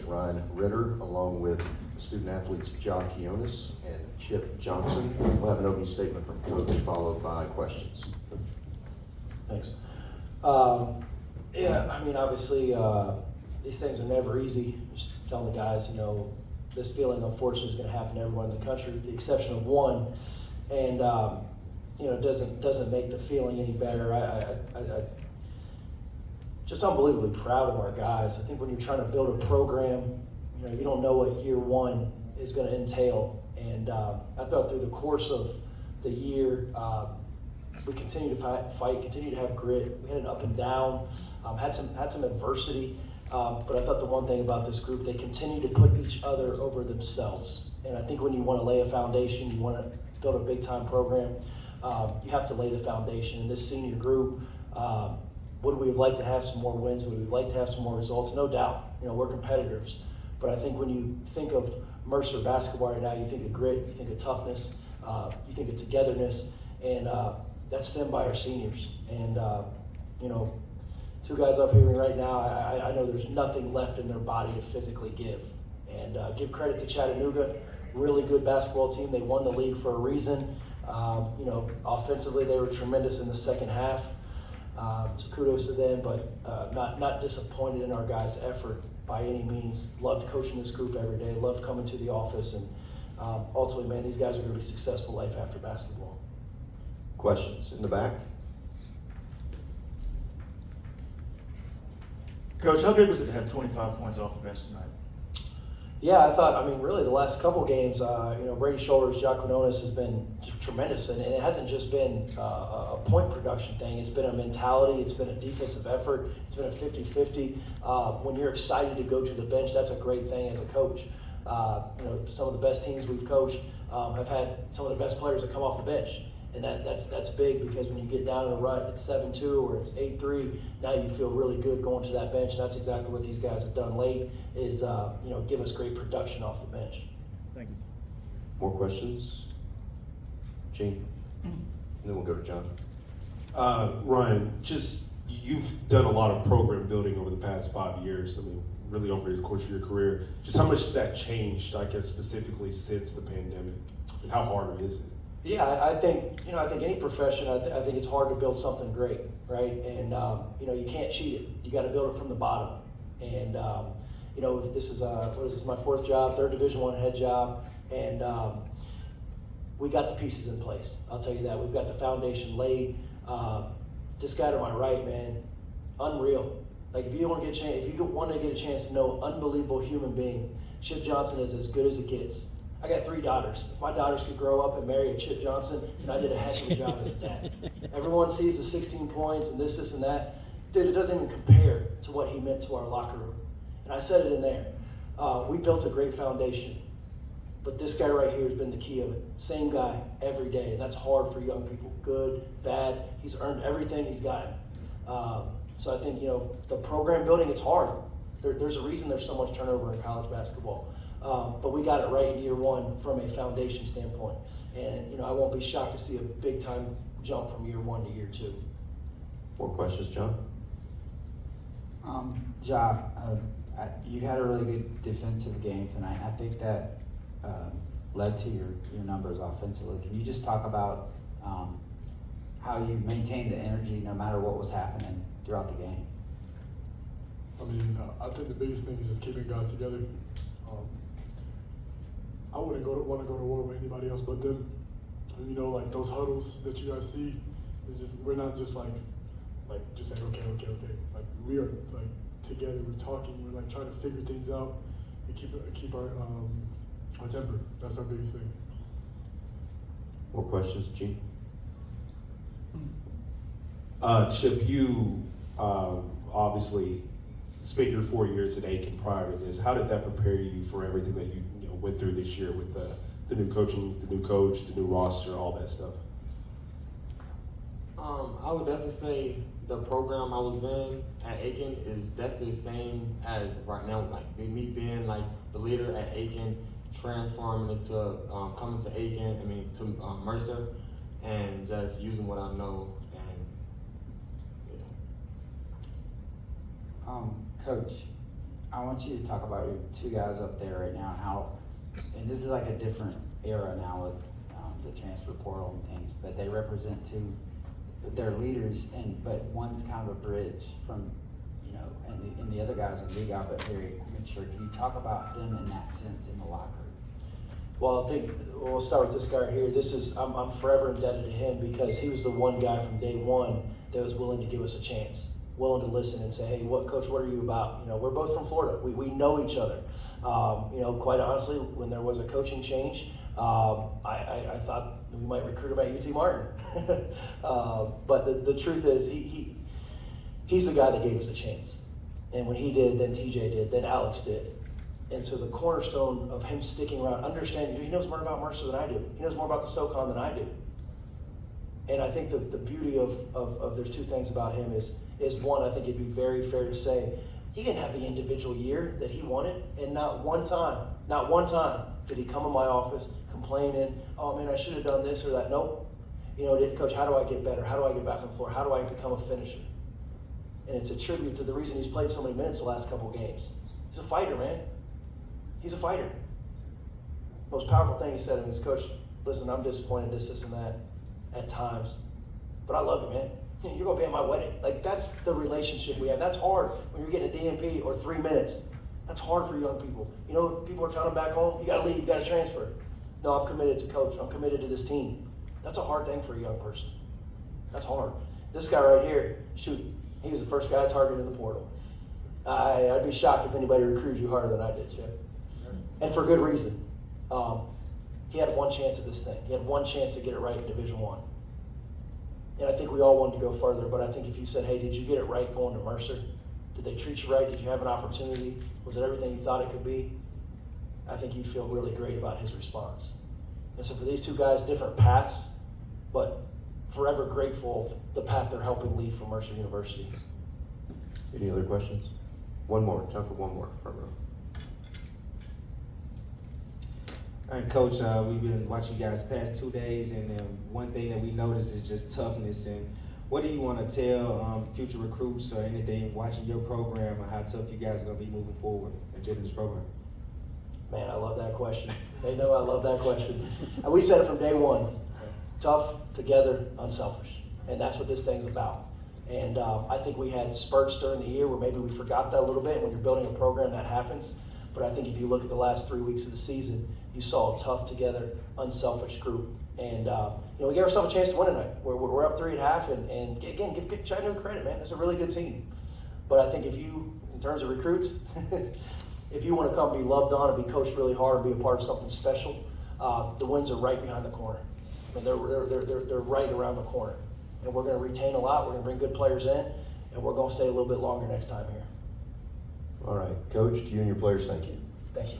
Ryan Ritter, along with student athletes John Quiones and Chip Johnson. We'll have an opening statement from Coach, followed by questions. Thanks. Yeah, I mean, obviously, these things are never easy. Just telling the guys, this feeling unfortunately is going to happen to everyone in the country, with the exception of one. And it doesn't make the feeling any better. I just unbelievably proud of our guys. I think when you're trying to build a program, you don't know what year one is going to entail. And I thought through the course of the year, we continue to fight, continue to have grit. We had an up and down, had some adversity. But I thought the one thing about this group, they continue to put each other over themselves. And I think when you want to lay a foundation, you want to build a big time program, you have to lay the foundation. And this senior group, would we have liked to have some more wins? Would we like to have some more results? No doubt. We're competitors. But I think when you think of Mercer basketball right now, you think of grit, you think of toughness, you think of togetherness, and that's stemmed by our seniors. And two guys up here right now, I know there's nothing left in their body to physically give. And give credit to Chattanooga, really good basketball team. They won the league for a reason. Offensively, they were tremendous in the second half. So kudos to them, but not disappointed in our guys' effort by any means. Loved coaching this group every day, loved coming to the office, and ultimately, man, these guys are going to be successful life after basketball. Questions in the back? Coach, how big was it to have 25 points off the bench tonight? Yeah, I thought, really the last couple games, Brady Shoulders, Jack Quinones has been tremendous, and it hasn't just been a point production thing. It's been a mentality, it's been a defensive effort, it's been a 50-50. When you're excited to go to the bench, that's a great thing as a coach. Some of the best teams we've coached have had some of the best players that come off the bench. And that's big, because when you get down in a rut, it's 7-2 or it's 8-3, now you feel really good going to that bench. And that's exactly what these guys have done late, is give us great production off the bench. Thank you. More questions? Gene? And then we'll go to John. Ryan, you've done a lot of program building over the past 5 years. Really over the course of your career. Just how much has that changed, I guess, specifically since the pandemic? And how hard is it? Yeah, I think any profession, I think it's hard to build something great, right? And you can't cheat it. You got to build it from the bottom. And this is my fourth job, third Division I head job, and we got the pieces in place. I'll tell you that. We've got the foundation laid. This guy to my right, man, unreal. Like, if you want to get a chance to know an unbelievable human being, Chip Johnson is as good as it gets. I got 3 daughters. If my daughters could grow up and marry a Chip Johnson, then I did a heck of a job as a dad. Everyone sees the 16 points and this, and that. Dude, it doesn't even compare to what he meant to our locker room. And I said it in there. We built a great foundation. But this guy right here has been the key of it. Same guy every day. And that's hard for young people. Good, bad. He's earned everything he's gotten. So I think, the program building, it's hard. There's a reason there's so much turnover in college basketball. But we got it right in year one from a foundation standpoint. And, I won't be shocked to see a big time jump from year 1 to year 2. More questions, John? Ja, you had a really good defensive game tonight. I think that led to your numbers offensively. Can you just talk about how you maintained the energy no matter what was happening throughout the game? I think the biggest thing is just keeping guys together. I wouldn't want to go to war with anybody else but them. And, like those huddles that you guys see, we're not just just saying okay. Like, we are together. We're talking. We're trying to figure things out and keep our temper. That's our biggest thing. More questions, Gene? Chip, you obviously spent your 4 years at Aiken prior to this. How did that prepare you for everything that you went through this year with the new coaching, the new coach, the new roster, all that stuff? I would definitely say the program I was in at Aiken is definitely the same as right now. Me being the leader at Aiken, transforming into coming to Aiken, to Mercer, and just using what I know. And Coach, I want you to talk about your two guys up there right now and how, and this is like a different era now with the transfer portal and things, but they represent two, they're leaders, but one's kind of a bridge from, you know, and the other guys in the league out, but very mature. Can you talk about them in that sense in the locker room? Well, I think we'll start with this guy right here. This is I'm forever indebted to him because he was the one guy from day one that was willing to give us a chance, willing to listen and say, hey, Coach, what are you about? You know, we're both from Florida. We know each other. You know, quite honestly, when there was a coaching change, I thought we might recruit him at UT Martin. But the truth is, he's the guy that gave us a chance. And when he did, then TJ did, then Alex did. And so the cornerstone of him sticking around, understanding, he knows more about Mercer than I do. He knows more about the SoCon than I do. And I think the beauty of there's two things about him is one, I think it'd be very fair to say, he didn't have the individual year that he wanted, and not one time did he come in my office complaining, oh man, I should have done this or that. Nope. You know, Coach, how do I get better? How do I get back on the floor? How do I become a finisher? And it's a tribute to the reason he's played so many minutes the last couple of games. He's a fighter, man. He's a fighter. Most powerful thing he said to me is, Coach, listen, I'm disappointed this and that at times, but I love you, man. You're going to be at my wedding. Like, that's the relationship we have. That's hard when you're getting a DMP or 3 minutes. That's hard for young people. You know, people are telling them back home, you got to leave, you got to transfer. No, I'm committed to Coach. I'm committed to this team. That's a hard thing for a young person. That's hard. This guy right here, shoot, he was the first guy targeted in the portal. I'd be shocked if anybody recruited you harder than I did, Chip. And for good reason. He had one chance at this thing. He had one chance to get it right in Division I. And I think we all wanted to go further, but I think if you said, hey, did you get it right going to Mercer? Did they treat you right? Did you have an opportunity? Was it everything you thought it could be? I think you'd feel really great about his response. And so for these two guys, different paths, but forever grateful for the path they're helping lead for Mercer University. Any other questions? One more, time for one more, front row. All right, Coach, we've been watching you guys the past 2 days, and one thing that we noticed is just toughness. And what do you want to tell future recruits or anything watching your program on how tough you guys are going to be moving forward and getting this program? Man, I love that question. They know I love that question. And we said it from day one. Tough, together, unselfish. And that's what this thing's about. And I think we had spurts during the year where maybe we forgot that a little bit. When you're building a program, that happens. But I think if you look at the last 3 weeks of the season, you saw a tough, together, unselfish group. And, you know, we gave ourselves a chance to win tonight. We're up 3.5, and again, give Chattanooga credit, man. It's a really good team. But I think if you, in terms of recruits, if you want to come be loved on and be coached really hard and be a part of something special, the wins are right behind the corner. I mean, they're right around the corner. And we're going to retain a lot. We're going to bring good players in, and we're going to stay a little bit longer next time here. All right, Coach, to you and your players, thank you. Thank you.